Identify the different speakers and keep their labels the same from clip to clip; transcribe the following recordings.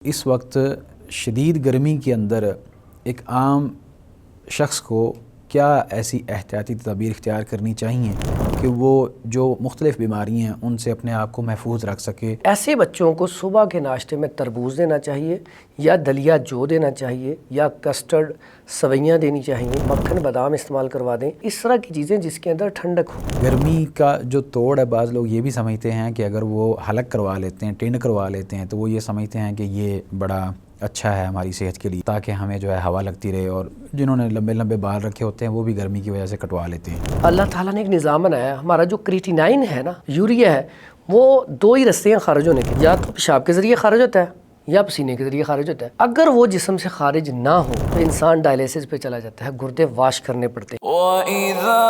Speaker 1: اس وقت شدید گرمی کے اندر ایک عام شخص کو کیا ایسی احتیاطی تدابیر اختیار کرنی چاہیے کہ وہ جو مختلف بیماریاں ہیں ان سے اپنے آپ کو محفوظ رکھ سکے؟
Speaker 2: ایسے بچوں کو صبح کے ناشتے میں تربوز دینا چاہیے یا دلیا جو دینا چاہیے یا کسٹرڈ سویاں دینی چاہیے، مکھن بادام استعمال کروا دیں، اس طرح کی چیزیں جس کے اندر ٹھنڈک ہو۔
Speaker 1: گرمی کا جو توڑ ہے، بعض لوگ یہ بھی سمجھتے ہیں کہ اگر وہ حلق کروا لیتے ہیں، ٹینڈ کروا لیتے ہیں تو وہ یہ سمجھتے ہیں کہ یہ بڑا اچھا ہے ہماری صحت کے لیے، تاکہ ہمیں جو ہے ہوا لگتی رہے، اور جنہوں نے لمبے لمبے بال رکھے ہوتے ہیں وہ بھی گرمی کی وجہ سے کٹوا لیتے ہیں۔
Speaker 2: اللہ تعالیٰ نے ایک نظام بنایا ہے، ہمارا جو کریٹینائن ہے نا، یوریا ہے، وہ دو ہی رستے ہیں خارج ہونے کے، یا تو پیشاب کے ذریعے خارج ہوتا ہے یا پسینے کے ذریعے خارج ہوتا ہے۔ اگر وہ جسم سے خارج نہ ہو تو انسان ڈائلیسس پہ چلا جاتا ہے، گردے واش کرنے پڑتے ہیں۔
Speaker 3: وَإِذَا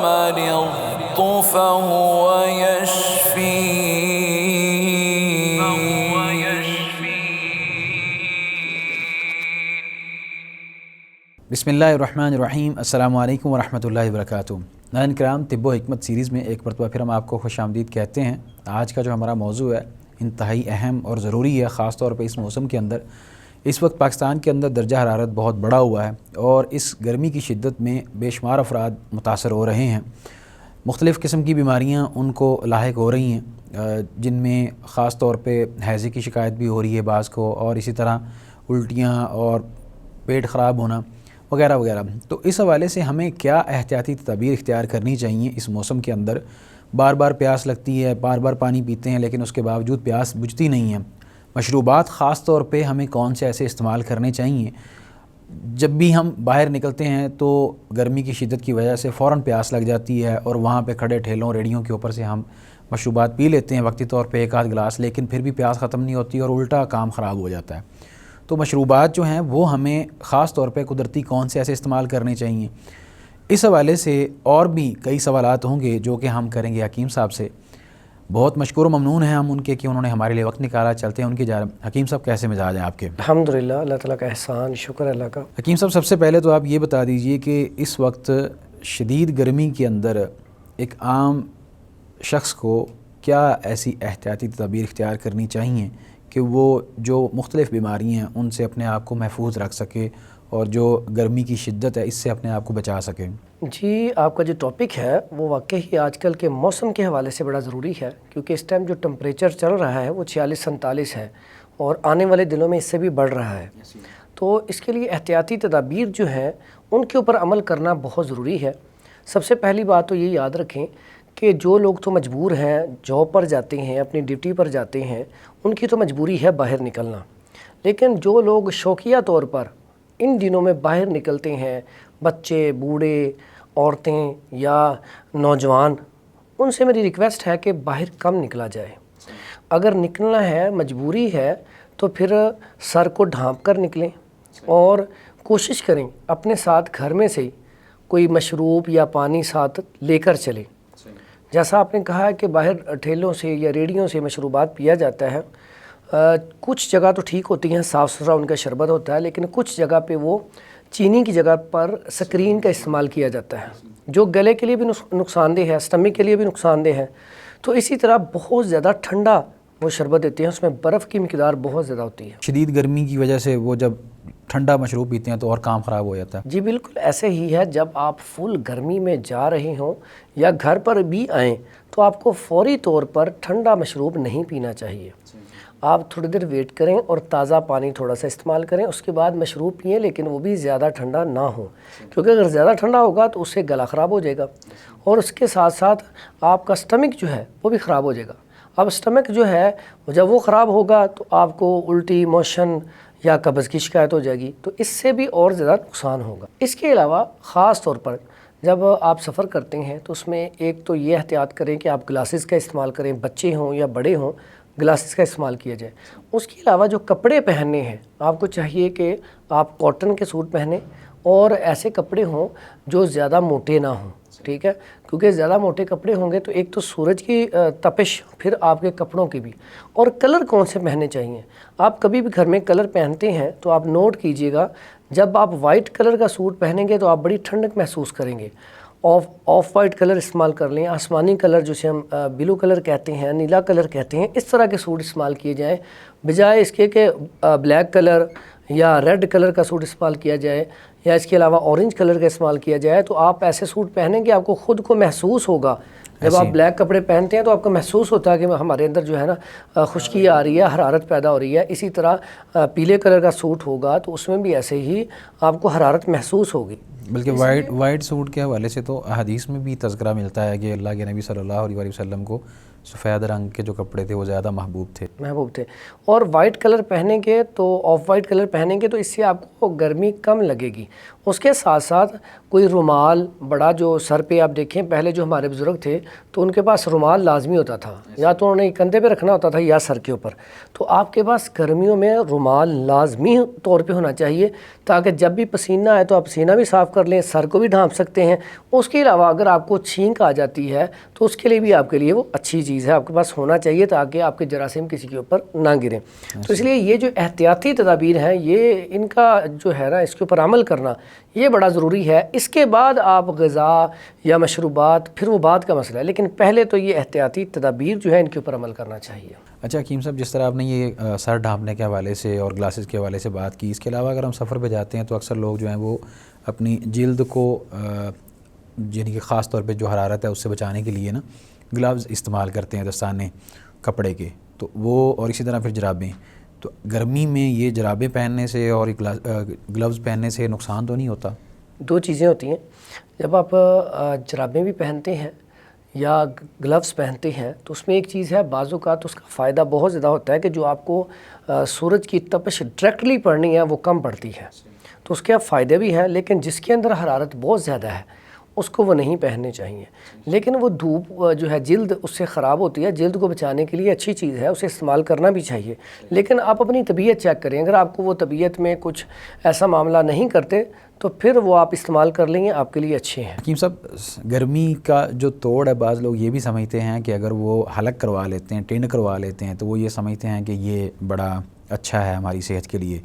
Speaker 3: مَرِضْتُ فَهُوَ يَشْفِينِ۔
Speaker 1: بسم اللہ الرحمن الرحیم۔ السلام علیکم ورحمۃ اللہ وبرکاتہ۔ ناظرین کرام، طب و حکمت سیریز میں ایک مرتبہ پھر ہم آپ کو خوش آمدید کہتے ہیں۔ آج کا جو ہمارا موضوع ہے انتہائی اہم اور ضروری ہے، خاص طور پہ اس موسم کے اندر۔ اس وقت پاکستان کے اندر درجہ حرارت بہت بڑا ہوا ہے اور اس گرمی کی شدت میں بے شمار افراد متاثر ہو رہے ہیں۔ مختلف قسم کی بیماریاں ان کو لاحق ہو رہی ہیں، جن میں خاص طور پہ ہیضے کی شکایت بھی ہو رہی ہے بعض کو، اور اسی طرح الٹیاں اور پیٹ خراب ہونا وغیرہ وغیرہ۔ تو اس حوالے سے ہمیں کیا احتیاطی تدابیر اختیار کرنی چاہیے اس موسم کے اندر؟ بار بار پیاس لگتی ہے، بار بار پانی پیتے ہیں لیکن اس کے باوجود پیاس بجھتی نہیں ہے۔ مشروبات خاص طور پہ ہمیں کون سے ایسے استعمال کرنے چاہیے؟ جب بھی ہم باہر نکلتے ہیں تو گرمی کی شدت کی وجہ سے فوراً پیاس لگ جاتی ہے اور وہاں پہ کھڑے ٹھیلوں ریڑھیوں کے اوپر سے ہم مشروبات پی لیتے ہیں وقتی طور پہ ایک آدھ گلاس، لیکن پھر بھی پیاس ختم نہیں ہوتی اور الٹا کام خراب ہو جاتا ہے۔ تو مشروبات جو ہیں وہ ہمیں خاص طور پہ قدرتی کون سے ایسے استعمال کرنے چاہیے؟ اس حوالے سے اور بھی کئی سوالات ہوں گے جو کہ ہم کریں گے حکیم صاحب سے۔ بہت مشکور و ممنون ہیں ہم ان کے کہ انہوں نے ہمارے لیے وقت نکالا۔ چلتے ہیں ان کی جانب۔ حکیم صاحب، کیسے مزاج ہیں آپ کے؟
Speaker 2: الحمدللہ، اللہ تعالیٰ کا احسان، شکر اللہ کا۔
Speaker 1: حکیم صاحب، سب سے پہلے تو آپ یہ بتا دیجئے کہ اس وقت شدید گرمی کے اندر ایک عام شخص کو کیا ایسی احتیاطی تدابیر اختیار کرنی چاہیے کہ وہ جو مختلف بیماریاں ہیں ان سے اپنے آپ کو محفوظ رکھ سکے اور جو گرمی کی شدت ہے اس سے اپنے آپ کو بچا سکے؟
Speaker 2: جی، آپ کا جو ٹاپک ہے وہ واقعی آج کل کے موسم کے حوالے سے بڑا ضروری ہے، کیونکہ اس ٹائم جو ٹمپریچر چل رہا ہے وہ 46-47 ہے اور آنے والے دنوں میں اس سے بھی بڑھ رہا ہے۔ تو اس کے لیے احتیاطی تدابیر جو ہیں ان کے اوپر عمل کرنا بہت ضروری ہے۔ سب سے پہلی بات تو یہ یاد رکھیں کہ جو لوگ تو مجبور ہیں، جاب پر جاتے ہیں، اپنی ڈیوٹی پر جاتے ہیں، ان کی تو مجبوری ہے باہر نکلنا، لیکن جو لوگ شوقیہ طور پر ان دنوں میں باہر نکلتے ہیں، بچے، بوڑھے، عورتیں یا نوجوان، ان سے میری ریکویسٹ ہے کہ باہر کم نکلا جائے۔ اگر نکلنا ہے، مجبوری ہے، تو پھر سر کو ڈھانپ کر نکلیں اور کوشش کریں اپنے ساتھ گھر میں سے ہی کوئی مشروب یا پانی ساتھ لے کر چلیں۔ جیسا آپ نے کہا ہے کہ باہر ٹھیلوں سے یا ریڑھیوں سے مشروبات پیا جاتا ہے، کچھ جگہ تو ٹھیک ہوتی ہیں، صاف ستھرا ان کا شربت ہوتا ہے، لیکن کچھ جگہ پہ وہ چینی کی جگہ پر سکرین کا استعمال کیا جاتا ہے، جو گلے کے لیے بھی نقصان دہ ہے، اسٹمک کے لیے بھی نقصان دہ ہے۔ تو اسی طرح بہت زیادہ ٹھنڈا وہ شربت دیتے ہیں، اس میں برف کی مقدار بہت زیادہ ہوتی ہے۔
Speaker 1: شدید گرمی کی وجہ سے وہ جب ٹھنڈا مشروب پیتے ہیں تو اور کام خراب ہو جاتا ہے۔
Speaker 2: جی بالکل ایسے ہی ہے، جب آپ فل گرمی میں جا رہے ہوں یا گھر پر بھی آئیں تو آپ کو فوری طور پر ٹھنڈا مشروب نہیں پینا چاہیے۔ آپ تھوڑی دیر ویٹ کریں اور تازہ پانی تھوڑا سا استعمال کریں، اس کے بعد مشروب پئیں، لیکن وہ بھی زیادہ ٹھنڈا نہ ہو، کیونکہ اگر زیادہ ٹھنڈا ہوگا تو اس سے گلا خراب ہو جائے گا اور اس کے ساتھ ساتھ آپ کا سٹمک جو ہے وہ بھی خراب ہو جائے گا۔ اب سٹمک جو ہے جب وہ خراب ہوگا تو آپ کو الٹی، موشن یا قبض کی شکایت ہو جائے گی، تو اس سے بھی اور زیادہ نقصان ہوگا۔ اس کے علاوہ خاص طور پر جب آپ سفر کرتے ہیں تو اس میں ایک تو یہ احتیاط کریں کہ آپ گلاسز کا استعمال کریں، بچے ہوں یا بڑے ہوں، گلاسز کا استعمال کیا جائے۔ اس کے علاوہ جو کپڑے پہننے ہیں، آپ کو چاہیے کہ آپ کاٹن کے سوٹ پہنیں اور ایسے کپڑے ہوں جو زیادہ موٹے نہ ہوں، ٹھیک ہے؟ کیونکہ زیادہ موٹے کپڑے ہوں گے تو ایک تو سورج کی تپش، پھر آپ کے کپڑوں کی بھی۔ اور کلر کون سے پہننے چاہیے؟ آپ کبھی بھی گھر میں کلر پہنتے ہیں تو آپ نوٹ کیجئے گا، جب آپ وائٹ کلر کا سوٹ پہنیں گے تو آپ بڑی ٹھنڈک محسوس کریں گے، آف وائٹ کلر استعمال کر لیں، آسمانی کلر جسے ہم بلو کلر کہتے ہیں، نیلا کلر کہتے ہیں، اس طرح کے سوٹ استعمال کیے جائیں، بجائے اس کے کہ بلیک کلر یا ریڈ کلر کا سوٹ استعمال کیا جائے یا اس کے علاوہ اورنج کلر کا استعمال کیا جائے. تو آپ ایسے سوٹ پہنیں گے آپ کو خود کو محسوس ہوگا. جب آپ بلیک کپڑے پہنتے ہیں تو آپ کو محسوس ہوتا ہے کہ ہمارے اندر جو ہے نا خشکی آ رہی ہے، حرارت پیدا ہو رہی ہے. اسی طرح پیلے کلر کا سوٹ ہوگا تو اس میں بھی ایسے ہی آپ کو حرارت محسوس ہوگی.
Speaker 1: بلکہ وائٹ سوٹ کے حوالے سے تو حدیث میں بھی تذکرہ ملتا ہے کہ اللہ کے نبی صلی اللہ علیہ وسلم کو سفید رنگ کے جو کپڑے تھے وہ زیادہ محبوب تھے.
Speaker 2: اور وائٹ کلر پہنیں گے تو آف وائٹ کلر پہنیں گے تو اس سے آپ کو گرمی کم لگے گی. اس کے ساتھ ساتھ کوئی رومال بڑا جو سر پہ آپ دیکھیں، پہلے جو ہمارے بزرگ تھے تو ان کے پاس رومال لازمی ہوتا تھا، یا تو انہوں نے کندھے پہ رکھنا ہوتا تھا یا سر کے اوپر. تو آپ کے پاس گرمیوں میں رومال لازمی طور پہ ہونا چاہیے تاکہ جب بھی پسینہ آئے تو آپ پسینہ بھی صاف کر لیں، سر کو بھی ڈھانپ سکتے ہیں. اس کے علاوہ اگر آپ کو چھینک آ جاتی ہے تو اس کے لیے بھی آپ کے لیے وہ اچھی چیز ہے، آپ کے پاس ہونا چاہیے تاکہ آپ کے جراثیم کسی کے اوپر نہ گریں. تو اس لیے یہ جو احتیاطی تدابیر ہیں یہ ان کا جو ہے نا اس کے اوپر عمل کرنا یہ بڑا ضروری ہے. اس کے بعد آپ غذا یا مشروبات پھر وہ بعد کا مسئلہ ہے، لیکن پہلے تو یہ احتیاطی تدابیر جو ہے ان کے اوپر عمل کرنا چاہیے.
Speaker 1: اچھا حکیم صاحب، جس طرح آپ نے یہ سر ڈھانپنے کے حوالے سے اور گلاسز کے حوالے سے بات کی، اس کے علاوہ اگر ہم سفر پہ جاتے ہیں تو اکثر لوگ جو ہیں وہ اپنی جلد کو یعنی کہ خاص طور پہ جو حرارت ہے اس سے بچانے کے لیے نا گلوز استعمال کرتے ہیں، دستانے کپڑے کے، تو وہ اور اسی طرح پھر جرابیں. تو گرمی میں یہ جرابیں پہننے سے اور گلوز پہننے سے نقصان تو نہیں ہوتا؟
Speaker 2: دو چیزیں ہوتی ہیں. جب آپ جرابیں بھی پہنتے ہیں یا گلوز پہنتے ہیں تو اس میں ایک چیز ہے، بعض اوقات اس کا فائدہ بہت زیادہ ہوتا ہے کہ جو آپ کو سورج کی تپش ڈائریکٹلی پڑنی ہے وہ کم پڑتی ہے، تو اس کے فائدے بھی ہیں. لیکن جس کے اندر حرارت بہت زیادہ ہے اس کو وہ نہیں پہننے چاہیے. لیکن وہ دھوپ جو ہے جلد اس سے خراب ہوتی ہے، جلد کو بچانے کے لیے اچھی چیز ہے، اسے استعمال کرنا بھی چاہیے. لیکن آپ اپنی طبیعت چیک کریں، اگر آپ کو وہ طبیعت میں کچھ ایسا معاملہ نہیں کرتے تو پھر وہ آپ استعمال کر لیں گے، آپ کے لیے اچھے ہیں.
Speaker 1: حکیم صاحب، گرمی کا جو توڑ ہے بعض لوگ یہ بھی سمجھتے ہیں کہ اگر وہ حلق کروا لیتے ہیں، ٹینڈ کروا لیتے ہیں تو وہ یہ سمجھتے ہیں کہ یہ بڑا اچھا ہے ہماری صحت کے لیے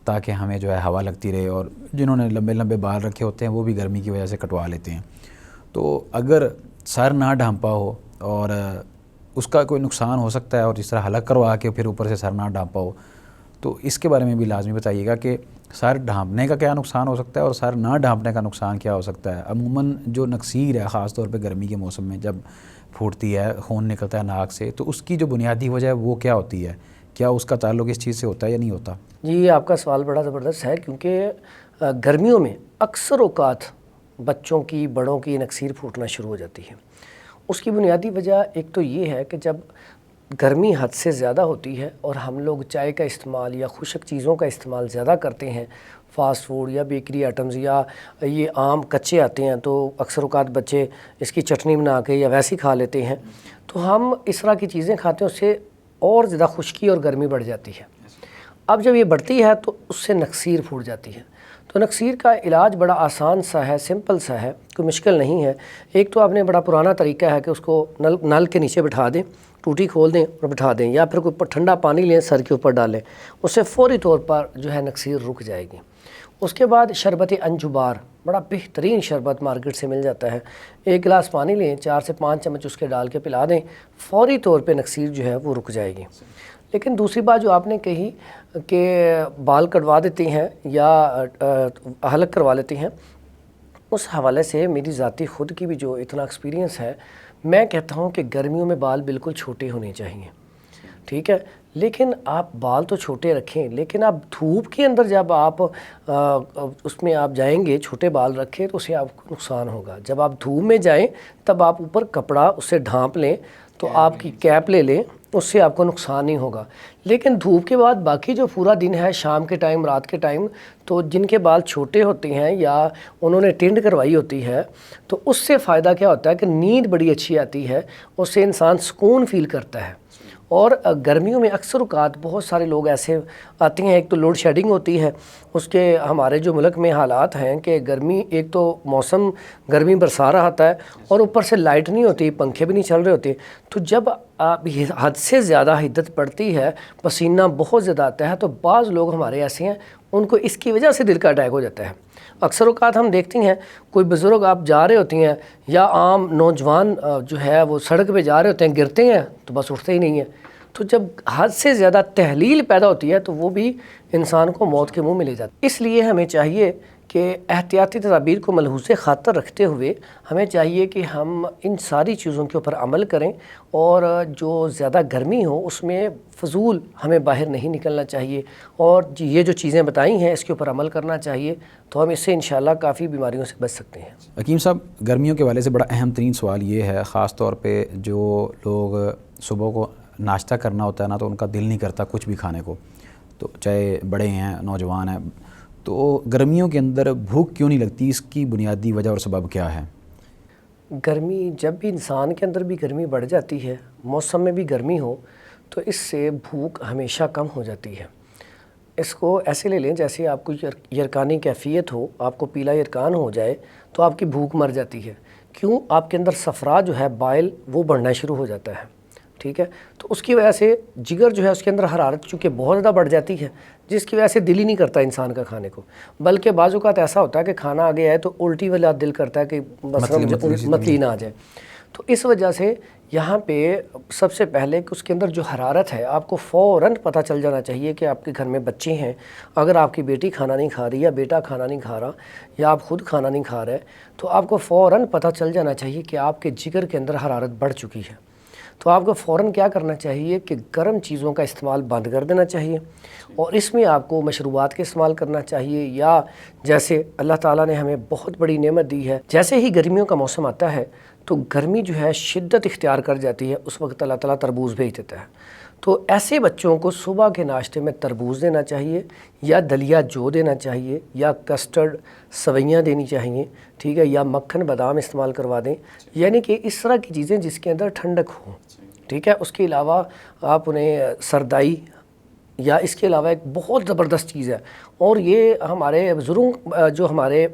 Speaker 1: تاکہ ہمیں جو ہے ہوا لگتی رہے، اور جنہوں نے لمبے لمبے بال رکھے ہوتے ہیں وہ بھی گرمی کی وجہ سے کٹوا لیتے ہیں. تو اگر سر نہ ڈھانپا ہو اور اس کا کوئی نقصان ہو سکتا ہے، اور جس طرح حلق کروا کے پھر اوپر سے سر نہ ڈھانپا ہو، تو اس کے بارے میں بھی لازمی بتائیے گا کہ سر ڈھانپنے کا کیا نقصان ہو سکتا ہے اور سر نہ ڈھانپنے کا نقصان کیا ہو سکتا ہے. عموماً جو نکسیر ہے خاص طور پہ گرمی کے موسم میں جب پھوٹتی ہے، خون نکلتا ہے ناک سے، تو اس کی جو بنیادی وجہ ہے وہ کیا ہوتی ہے؟ کیا اس کا تعلق اس چیز سے ہوتا ہے یا نہیں ہوتا؟
Speaker 2: جی، آپ کا سوال بڑا زبردست ہے، کیونکہ گرمیوں میں اکثر اوقات بچوں کی بڑوں کی نکسیر پھوٹنا شروع ہو جاتی ہے. اس کی بنیادی وجہ ایک تو یہ ہے کہ جب گرمی حد سے زیادہ ہوتی ہے اور ہم لوگ چائے کا استعمال یا خشک چیزوں کا استعمال زیادہ کرتے ہیں، فاسٹ فوڈ یا بیکری آئٹمز یا یہ آم کچے آتے ہیں تو اکثر اوقات بچے اس کی چٹنی بنا کے یا ویسے ہی کھا لیتے ہیں، تو ہم اس طرح کی چیزیں کھاتے ہیں، اس سے اور زیادہ خشکی اور گرمی بڑھ جاتی ہے. اب جب یہ بڑھتی ہے تو اس سے نکسیر پھوٹ جاتی ہے. تو نکسیر کا علاج بڑا آسان سا ہے، سمپل سا ہے، کوئی مشکل نہیں ہے. ایک تو آپ نے بڑا پرانا طریقہ ہے کہ اس کو نل کے نیچے بٹھا دیں، ٹوٹی کھول دیں اور بٹھا دیں، یا پھر کوئی ٹھنڈا پانی لیں سر کے اوپر ڈالیں، اس سے فوری طور پر جو ہے نکسیر رک جائے گی. اس کے بعد شربت انجبار، بڑا بہترین شربت مارکیٹ سے مل جاتا ہے. 1 گلاس پانی لیں، 4 سے 5 چمچ اس کے ڈال کے پلا دیں، فوری طور پہ نکسیر جو ہے وہ رک جائے گی. لیکن دوسری بات جو آپ نے کہی کہ بال کٹوا دیتے ہیں یا حلق کروا لیتے ہیں، اس حوالے سے میری ذاتی خود کی بھی جو اتنا ایکسپیرینس ہے، میں کہتا ہوں کہ گرمیوں میں بال بالکل چھوٹے ہونے چاہیے. ٹھیک ہے، لیکن آپ بال تو چھوٹے رکھیں، لیکن آپ دھوپ کے اندر جب آپ اس میں آپ جائیں گے چھوٹے بال رکھیں تو اسے آپ کو نقصان ہوگا. جب آپ دھوپ میں جائیں تب آپ اوپر کپڑا اس سے ڈھانپ لیں، تو آپ کی کیپ لے لیں، اس سے آپ کو نقصان نہیں ہوگا. لیکن دھوپ کے بعد باقی جو پورا دن ہے، شام کے ٹائم، رات کے ٹائم، تو جن کے بال چھوٹے ہوتے ہیں یا انہوں نے ٹینڈ کروائی ہوتی ہے، تو اس سے فائدہ کیا ہوتا ہے کہ نیند بڑی اچھی آتی ہے، اس سے انسان سکون فیل کرتا ہے. اور گرمیوں میں اکثر اوقات بہت سارے لوگ ایسے آتے ہیں، ایک تو لوڈ شیڈنگ ہوتی ہے، اس کے ہمارے جو ملک میں حالات ہیں کہ گرمی، ایک تو موسم گرمی برسا رہا ہے اور اوپر سے لائٹ نہیں ہوتی، پنکھے بھی نہیں چل رہے ہوتے. تو جب حد سے زیادہ حدت پڑتی ہے، پسینہ بہت زیادہ آتا ہے، تو بعض لوگ ہمارے ایسے ہیں ان کو اس کی وجہ سے دل کا اٹیک ہو جاتا ہے۔ اکثر اوقات ہم دیکھتے ہیں کوئی بزرگ آپ جا رہے ہوتے ہیں یا عام نوجوان جو ہے وہ سڑک پہ جا رہے ہوتے ہیں، گرتے ہیں تو بس اٹھتے ہی نہیں ہیں۔ تو جب حد سے زیادہ تحلیل پیدا ہوتی ہے تو وہ بھی انسان کو موت کے منہ میں لے جاتا ہے۔ اس لیے ہمیں چاہیے کہ احتیاطی تدابیر کو ملحوظ خاطر رکھتے ہوئے ہمیں چاہیے کہ ہم ان ساری چیزوں کے اوپر عمل کریں، اور جو زیادہ گرمی ہو اس میں فضول ہمیں باہر نہیں نکلنا چاہیے، اور یہ جو چیزیں بتائی ہیں اس کے اوپر عمل کرنا چاہیے، تو ہم اس سے انشاءاللہ کافی بیماریوں سے بچ سکتے ہیں۔
Speaker 1: حکیم صاحب، گرمیوں کے حوالے سے بڑا اہم ترین سوال یہ ہے، خاص طور پہ جو لوگ صبح کو ناشتہ کرنا ہوتا ہے نا، تو ان کا دل نہیں کرتا کچھ بھی کھانے کو، تو چاہے بڑے ہیں نوجوان ہیں، تو گرمیوں کے اندر بھوک کیوں نہیں لگتی؟ اس کی بنیادی وجہ اور سبب کیا ہے؟
Speaker 2: گرمی، جب بھی انسان کے اندر بھی گرمی بڑھ جاتی ہے، موسم میں بھی گرمی ہو، تو اس سے بھوک ہمیشہ کم ہو جاتی ہے۔ اس کو ایسے لے لیں جیسے آپ کو یرکانی کیفیت ہو، آپ کو پیلا یرکان ہو جائے تو آپ کی بھوک مر جاتی ہے۔ کیوں؟ آپ کے اندر صفرا جو ہے، بائل، وہ بڑھنا شروع ہو جاتا ہے، ٹھیک ہے؟ تو اس کی وجہ سے جگر جو ہے اس کے اندر حرارت چونکہ بہت زیادہ بڑھ جاتی ہے، جس کی وجہ سے دل ہی نہیں کرتا انسان کا کھانے کو، بلکہ بعض اوقات ایسا ہوتا ہے کہ کھانا آگے آئے تو الٹی والا دل کرتا ہے کہ متلی نہ آ جائے۔ تو اس وجہ سے یہاں پہ سب سے پہلے کہ اس کے اندر جو حرارت ہے، آپ کو فوراً پتہ چل جانا چاہیے کہ آپ کے گھر میں بچے ہیں۔ اگر آپ کی بیٹی کھانا نہیں کھا رہی یا بیٹا کھانا نہیں کھا رہا یا آپ خود کھانا نہیں کھا رہے، تو آپ کو فوراً پتہ چل جانا چاہیے کہ آپ کے جگر کے اندر حرارت بڑھ چکی ہے۔ تو آپ کو فوراً کیا کرنا چاہیے کہ گرم چیزوں کا استعمال بند کر دینا چاہیے، اور اس میں آپ کو مشروبات کے استعمال کرنا چاہیے، یا جیسے اللہ تعالیٰ نے ہمیں بہت بڑی نعمت دی ہے، جیسے ہی گرمیوں کا موسم آتا ہے تو گرمی جو ہے شدت اختیار کر جاتی ہے، اس وقت اللہ تعالیٰ تربوز بھیج دیتا ہے۔ تو ایسے بچوں کو صبح کے ناشتے میں تربوز دینا چاہیے، یا دلیا جو دینا چاہیے، یا کسٹرڈ سویاں دینی چاہیے، ٹھیک ہے، یا مکھن بادام استعمال کروا دیں، یعنی کہ اس طرح کی چیزیں جس کے اندر ٹھنڈک ہو، ٹھیک ہے۔ اس کے علاوہ آپ انہیں سردائی، یا اس کے علاوہ ایک بہت زبردست چیز ہے، اور یہ ہمارے ہمارے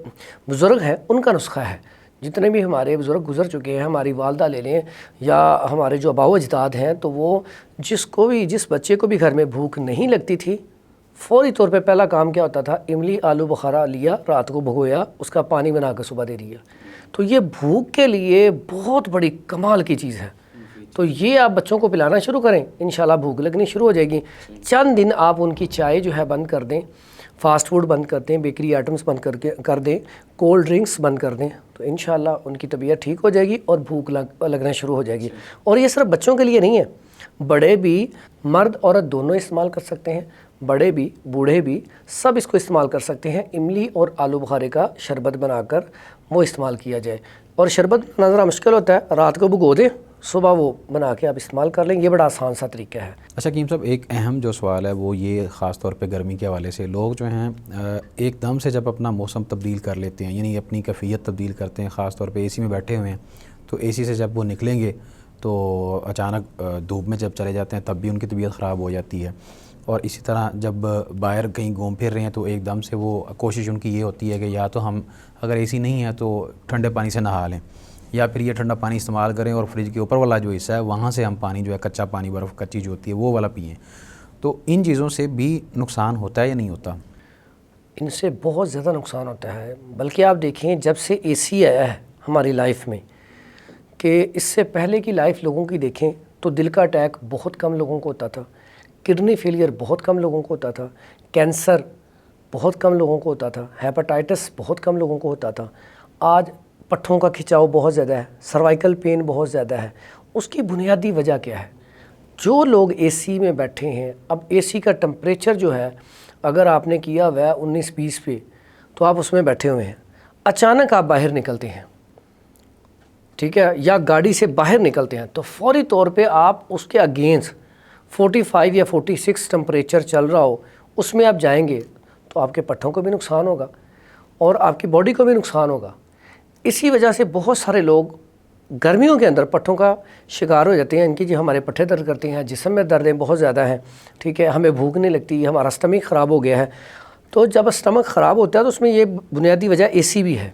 Speaker 2: بزرگ ہیں ان کا نسخہ ہے، جتنے بھی ہمارے بزرگ گزر چکے ہیں، ہماری والدہ لے لیں یا ہمارے جو آباء و اجداد ہیں، تو وہ جس بچے کو بھی گھر میں بھوک نہیں لگتی تھی، فوری طور پہ پہلا کام کیا ہوتا تھا، املی آلو بخارا لیا، رات کو بھگویا، اس کا پانی بنا کے صبح دے دیا۔ تو یہ بھوک کے لیے بہت بڑی کمال کی چیز ہے۔ تو یہ آپ بچوں کو پلانا شروع کریں، انشاءاللہ بھوک لگنی شروع ہو جائے گی۔ چند دن آپ ان کی چائے جو ہے بند کر دیں، فاسٹ فوڈ بند کر دیں، بیکری آئٹمس بند کر دیں، کولڈ ڈرنکس بند کر دیں، تو انشاءاللہ ان کی طبیعت ٹھیک ہو جائے گی اور بھوک لگنا شروع ہو جائے گی۔ اور یہ صرف بچوں کے لیے نہیں ہے، بڑے بھی، مرد عورت دونوں استعمال کر سکتے ہیں، بڑے بھی بوڑھے بھی سب اس کو استعمال کر سکتے ہیں۔ املی اور آلو بخارے کا شربت بنا کر وہ استعمال کیا جائے، اور شربت بنانا ذرا مشکل ہوتا ہے، رات کو بھگو دیں، صبح وہ بنا کے آپ استعمال کر لیں، یہ بڑا آسان سا طریقہ ہے۔
Speaker 1: اچھا حکیم صاحب، ایک اہم جو سوال ہے وہ یہ، خاص طور پہ گرمی کے حوالے سے لوگ جو ہیں ایک دم سے جب اپنا موسم تبدیل کر لیتے ہیں، یعنی اپنی کیفیت تبدیل کرتے ہیں، خاص طور پہ اے سی میں بیٹھے ہوئے ہیں، تو اے سی سے جب وہ نکلیں گے تو اچانک دھوپ میں جب چلے جاتے ہیں تب بھی ان کی طبیعت خراب ہو جاتی ہے، اور اسی طرح جب باہر کہیں گھوم پھر رہے ہیں تو ایک دم سے وہ کوشش ان کی یہ ہوتی ہے کہ یا تو ہم اگر اے سی نہیں ہے تو ٹھنڈے پانی سے نہا لیں، یا پھر یہ ٹھنڈا پانی استعمال کریں اور فریج کے اوپر والا جو حصہ ہے وہاں سے ہم پانی جو ہے کچا پانی، برف کچی جو ہوتی ہے وہ والا پئیں۔ تو ان چیزوں سے بھی نقصان ہوتا ہے یا نہیں ہوتا؟
Speaker 2: ان سے بہت زیادہ نقصان ہوتا ہے، بلکہ آپ دیکھیں جب سے اے سی آیا ہے ہماری لائف میں، کہ اس سے پہلے کی لائف لوگوں کی دیکھیں تو دل کا اٹیک بہت کم لوگوں کو ہوتا تھا، کڈنی فیلئر بہت کم لوگوں کو ہوتا تھا، کینسر بہت کم لوگوں کو ہوتا تھا، ہیپاٹائٹس بہت کم لوگوں کو ہوتا تھا۔ آج پٹھوں کا کھچاؤ بہت زیادہ ہے، سروائیکل پین بہت زیادہ ہے۔ اس کی بنیادی وجہ کیا ہے؟ جو لوگ اے سی میں بیٹھے ہیں، اب اے سی کا ٹمپریچر جو ہے اگر آپ نے کیا ہوا ہے 19-20 پہ، تو آپ اس میں بیٹھے ہوئے ہیں، اچانک آپ باہر نکلتے ہیں، ٹھیک ہے، یا گاڑی سے باہر نکلتے ہیں، تو فوری طور پہ آپ اس کے اگینسٹ 45 یا 46 ٹمپریچر چل رہا ہو، اس میں آپ جائیں گے تو آپ کے پٹھوں کو بھی نقصان ہوگا اور آپ کی باڈی کو بھی نقصان ہوگا۔ اسی وجہ سے بہت سارے لوگ گرمیوں کے اندر پٹھوں کا شکار ہو جاتے ہیں، ان کی جو ہمارے پٹھے درد کرتے ہیں، جسم میں دردیں بہت زیادہ ہیں، ٹھیک ہے، ہمیں بھوک نہیں لگتی، ہمارا اسٹمک خراب ہو گیا ہے۔ تو جب اسٹمک خراب ہوتا ہے تو اس میں یہ بنیادی وجہ اے سی بھی ہے۔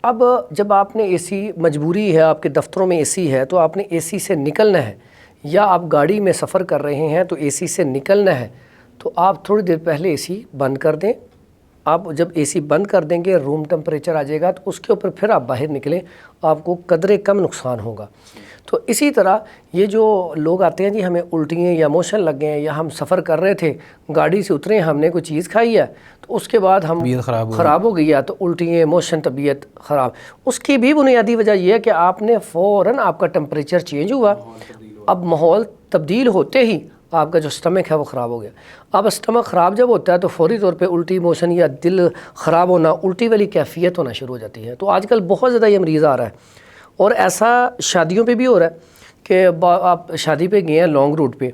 Speaker 2: اب جب آپ نے اے سی، مجبوری ہے، آپ کے دفتروں میں اے سی ہے، تو آپ نے اے سی سے نکلنا ہے، یا آپ گاڑی میں سفر کر رہے ہیں تو اے سی سے نکلنا ہے تو آپ تھوڑی دیر پہلے اے سی بند کر دیں. آپ جب اے سی بند کر دیں گے روم ٹمپریچر آ جائے گا تو اس کے اوپر پھر آپ باہر نکلیں, آپ کو قدرے کم نقصان ہوگا. تو اسی طرح یہ جو لوگ آتے ہیں جی ہمیں الٹیاں یا موشن لگ گئے ہیں یا ہم سفر کر رہے تھے گاڑی سے اترے ہم نے کوئی چیز کھائی ہے تو اس کے بعد ہم
Speaker 1: طبیعت
Speaker 2: خراب ہو گئی ہے تو الٹیاں موشن طبیعت خراب, اس کی بھی بنیادی وجہ یہ ہے کہ آپ نے فوراً آپ کا ٹمپریچر چینج ہوا, اب ماحول تبدیل ہوتے ہی آپ کا جو اسٹمک ہے وہ خراب ہو گیا. اب اسٹمک خراب جب ہوتا ہے تو فوری طور پہ الٹی موشن یا دل خراب ہونا, الٹی والی کیفیت ہونا شروع ہو جاتی ہے. تو آج کل بہت زیادہ یہ مریض آ رہا ہے اور ایسا شادیوں پہ بھی ہو رہا ہے کہ آپ شادی پہ گئے ہیں لانگ روٹ پہ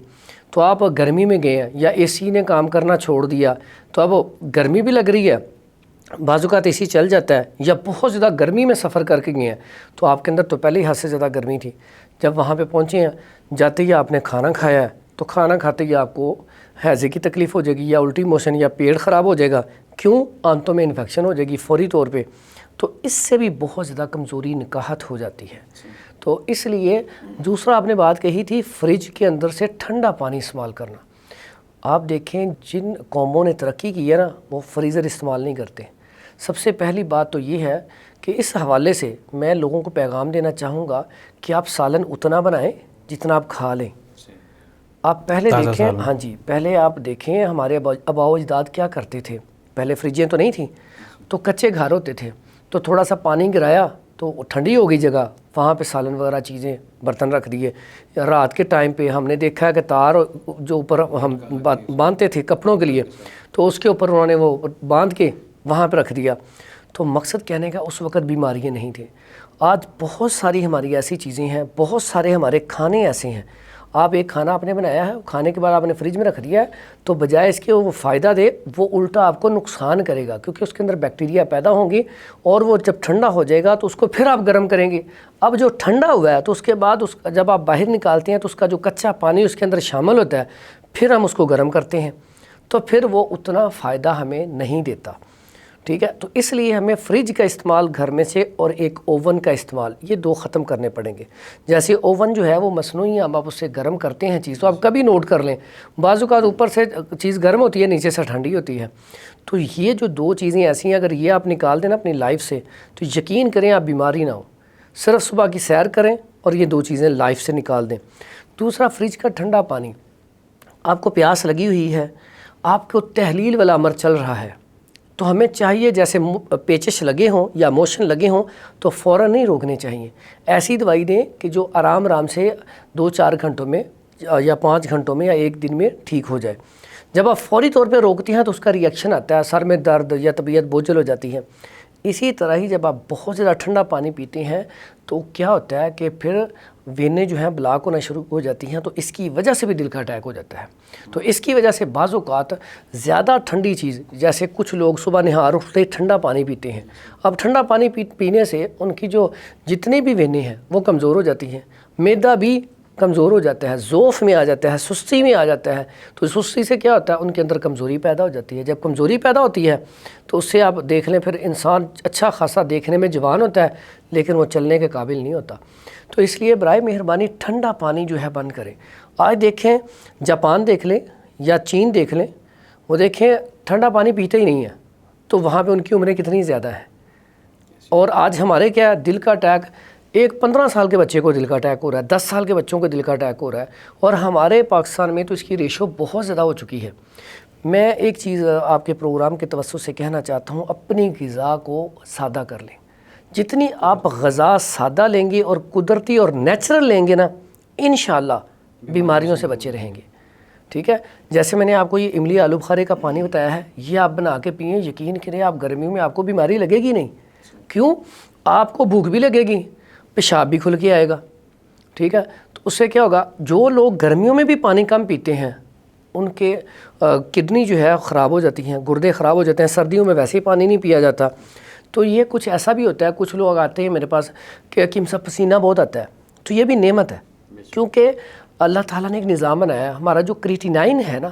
Speaker 2: تو آپ گرمی میں گئے ہیں یا اے سی نے کام کرنا چھوڑ دیا تو اب گرمی بھی لگ رہی ہے, بعض اوقات اے سی چل جاتا ہے, یا بہت زیادہ گرمی میں سفر کر کے گئے ہیں تو آپ کے اندر تو پہلے ہی حد سے زیادہ گرمی تھی. جب وہاں پہ پہنچے ہیں جاتے ہی آپ نے کھانا کھایا ہے تو کھانا کھاتے ہی آپ کو ہیضے کی تکلیف ہو جائے گی یا الٹی موشن یا پیٹ خراب ہو جائے گا. کیوں؟ آنتوں میں انفیکشن ہو جائے گی فوری طور پہ. تو اس سے بھی بہت زیادہ کمزوری نکاحت ہو جاتی ہے. تو اس لیے دوسرا آپ نے بات کہی تھی فریج کے اندر سے ٹھنڈا پانی استعمال کرنا. آپ دیکھیں جن قوموں نے ترقی کی ہے نا وہ فریزر استعمال نہیں کرتے. سب سے پہلی بات تو یہ ہے کہ اس حوالے سے میں لوگوں کو پیغام دینا چاہوں گا کہ آپ سالن اتنا بنائیں جتنا آپ کھا لیں. آپ پہلے دیکھیں, ہاں جی پہلے آپ دیکھیں ہمارے آباء و اجداد کیا کرتے تھے. پہلے فریجیں تو نہیں تھیں تو کچے گھر ہوتے تھے تو تھوڑا سا پانی گرایا تو ٹھنڈی ہو گئی جگہ, وہاں پہ سالن وغیرہ چیزیں برتن رکھ دیے. رات کے ٹائم پہ ہم نے دیکھا ہے کہ تار جو اوپر ہم باندھتے تھے کپڑوں کے لیے تو اس کے اوپر انہوں نے وہ باندھ کے وہاں پہ رکھ دیا. تو مقصد کہنے کا اس وقت بیماریاں نہیں تھیں. آج بہت ساری ہماری ایسی چیزیں ہیں, بہت سارے ہمارے کھانے ایسے ہیں. آپ ایک کھانا آپ نے بنایا ہے, کھانے کے بعد آپ نے فریج میں رکھ دیا ہے تو بجائے اس کے وہ فائدہ دے وہ الٹا آپ کو نقصان کرے گا, کیونکہ اس کے اندر بیکٹیریا پیدا ہوں گی اور وہ جب ٹھنڈا ہو جائے گا تو اس کو پھر آپ گرم کریں گے. اب جو ٹھنڈا ہوا ہے تو اس کے بعد جب آپ باہر نکالتے ہیں تو اس کا جو کچا پانی اس کے اندر شامل ہوتا ہے, پھر ہم اس کو گرم کرتے ہیں تو پھر وہ اتنا فائدہ ہمیں نہیں دیتا. ٹھیک ہے, تو اس لیے ہمیں فریج کا استعمال گھر میں سے اور ایک اوون کا استعمال یہ دو ختم کرنے پڑیں گے. جیسے اوون جو ہے وہ مصنوعی آپ اس سے گرم کرتے ہیں چیز, تو آپ کبھی نوٹ کر لیں بعض اوقات اوپر سے چیز گرم ہوتی ہے نیچے سے ٹھنڈی ہوتی ہے. تو یہ جو دو چیزیں ایسی ہیں اگر یہ آپ نکال دیں نا اپنی لائف سے تو یقین کریں آپ بیماری نہ ہو. صرف صبح کی سیر کریں اور یہ دو چیزیں لائف سے نکال دیں. دوسرا فریج کا ٹھنڈا پانی, آپ کو پیاس لگی ہوئی ہے, آپ کو تحلیل والا عمل چل رہا ہے تو ہمیں چاہیے جیسے پیچش لگے ہوں یا موشن لگے ہوں تو فوراً نہیں روکنے چاہیے. ایسی دوائی دیں کہ جو آرام سے 2-4 گھنٹوں میں یا 5 گھنٹوں میں یا ایک دن میں ٹھیک ہو جائے. جب آپ فوری طور پہ روکتی ہیں تو اس کا ریئیکشن آتا ہے, سر میں درد یا طبیعت بوجھل ہو جاتی ہے. اسی طرح ہی جب آپ بہت زیادہ ٹھنڈا پانی پیتے ہیں تو کیا ہوتا ہے کہ پھر وینیں جو ہیں بلاک ہونا شروع ہو جاتی ہیں, تو اس کی وجہ سے بھی دل کا اٹیک ہو جاتا ہے. تو اس کی وجہ سے بعض اوقات زیادہ ٹھنڈی چیز, جیسے کچھ لوگ صبح نہار اٹھتے ٹھنڈا پانی پیتے ہیں, اب ٹھنڈا پانی پینے سے ان کی جو جتنی بھی وینیں ہیں وہ کمزور ہو جاتی ہیں, معدہ بھی کمزور ہو جاتا ہے, ضعف میں آ جاتا ہے, سستی میں آ جاتا ہے. تو سستی سے کیا ہوتا ہے ان کے اندر کمزوری پیدا ہو جاتی ہے. جب کمزوری پیدا ہوتی ہے تو اس سے آپ دیکھ لیں پھر انسان اچھا خاصا دیکھنے میں جوان ہوتا ہے لیکن وہ چلنے کے قابل نہیں ہوتا. تو اس لیے برائے مہربانی ٹھنڈا پانی جو ہے بند کریں. آج دیکھیں جاپان دیکھ لیں یا چین دیکھ لیں, وہ دیکھیں ٹھنڈا پانی پیتے ہی نہیں ہیں تو وہاں پہ ان کی عمریں کتنی زیادہ ہیں. اور آج ہمارے کیا دل کا اٹیک, ایک 15 سال کے بچے کو دل کا اٹیک ہو رہا ہے, 10 سال کے بچوں کو دل کا اٹیک ہو رہا ہے, اور ہمارے پاکستان میں تو اس کی ریشو بہت زیادہ ہو چکی ہے. میں ایک چیز آپ کے پروگرام کے توسط سے کہنا چاہتا ہوں, اپنی غذا کو سادہ کر لیں. جتنی آپ غذا سادہ لیں گے اور قدرتی اور نیچرل لیں گے نا, انشاءاللہ بیماریوں سے بچے رہیں گے. ٹھیک ہے, جیسے میں نے آپ کو یہ املی آلو بخارے کا پانی بتایا ہے, یہ آپ بنا کے پئیں, یقین کریں آپ گرمیوں میں آپ کو بیماری لگے گی نہیں. کیوں؟ آپ کو بھوک بھی لگے گی, پیشاب بھی کھل کے آئے گا. ٹھیک ہے, تو اس سے کیا ہوگا, جو لوگ گرمیوں میں بھی پانی کم پیتے ہیں ان کے کڈنی جو ہے خراب ہو جاتی ہیں, گردے خراب ہو جاتے ہیں. سردیوں میں ویسے ہی پانی نہیں پیا جاتا. تو یہ کچھ ایسا بھی ہوتا ہے, کچھ لوگ آتے ہیں میرے پاس کہ حکیم صاحب پسینہ بہت آتا ہے, تو یہ بھی نعمت ہے, کیونکہ اللہ تعالیٰ نے ایک نظام بنایا ہے. ہمارا جو کریٹینائن ہے نا,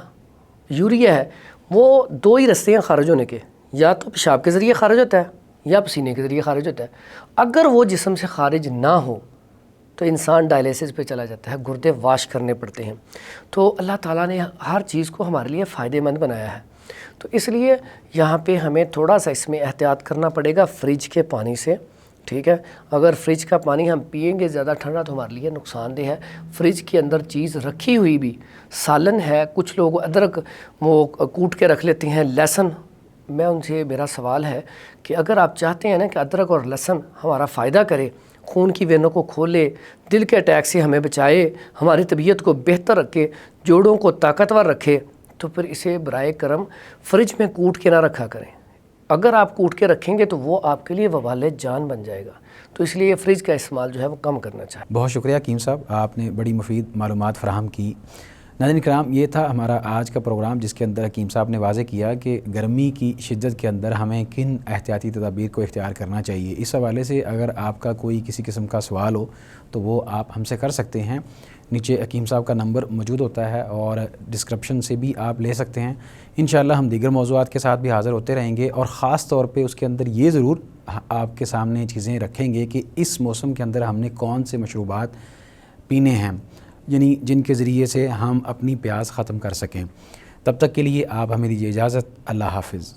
Speaker 2: یوریا ہے, وہ 2 ہی رستے ہیں خارج ہونے کے, یا تو پیشاب کے ذریعے خارج ہوتا ہے یا پسینے کے ذریعے خارج ہوتا ہے. اگر وہ جسم سے خارج نہ ہو تو انسان ڈائلیسس پہ چلا جاتا ہے، گردے واش کرنے پڑتے ہیں۔ تو اللہ تعالیٰ نے ہر چیز کو ہمارے لیے فائدہ مند بنایا ہے، تو اس لیے یہاں پہ ہمیں تھوڑا سا اس میں احتیاط کرنا پڑے گا فریج کے پانی سے، ٹھیک ہے۔ اگر فریج کا پانی ہم پئیں گے زیادہ ٹھنڈا تو ہمارے لیے نقصان دہ ہے۔ فریج کے اندر چیز رکھی ہوئی بھی، سالن ہے، کچھ لوگ ادرک وہ کوٹ کے رکھ لیتے ہیں، لہسن، میں ان سے میرا سوال ہے کہ اگر آپ چاہتے ہیں نا کہ ادرک اور لہسن ہمارا فائدہ کرے، خون کی وینوں کو کھولے، دل کے اٹیک سے ہمیں بچائے، ہماری طبیعت کو بہتر رکھے، جوڑوں کو طاقتور رکھے، تو پھر اسے برائے کرم فریج میں کوٹ کے نہ رکھا کریں۔ اگر آپ کوٹ کے رکھیں گے تو وہ آپ کے لیے وبال جان بن جائے گا، تو اس لیے فریج کا استعمال جو ہے وہ کم کرنا چاہیے۔
Speaker 1: بہت شکریہ حکیم صاحب، آپ نے بڑی مفید معلومات فراہم کی۔ ناظرین کرام، یہ تھا ہمارا آج کا پروگرام جس کے اندر حکیم صاحب نے واضح کیا کہ گرمی کی شدت کے اندر ہمیں کن احتیاطی تدابیر کو اختیار کرنا چاہیے۔ اس حوالے سے اگر آپ کا کوئی کسی قسم کا سوال ہو تو وہ آپ ہم سے کر سکتے ہیں، نیچے حکیم صاحب کا نمبر موجود ہوتا ہے اور ڈسکرپشن سے بھی آپ لے سکتے ہیں۔ انشاءاللہ ہم دیگر موضوعات کے ساتھ بھی حاضر ہوتے رہیں گے، اور خاص طور پہ اس کے اندر یہ ضرور آپ کے سامنے چیزیں رکھیں گے کہ اس موسم کے اندر ہم نے کون سے مشروبات پینے ہیں، یعنی جن کے ذریعے سے ہم اپنی پیاس ختم کر سکیں۔ تب تک کے لیے آپ ہمیں دیجیے اجازت۔ اللہ حافظ۔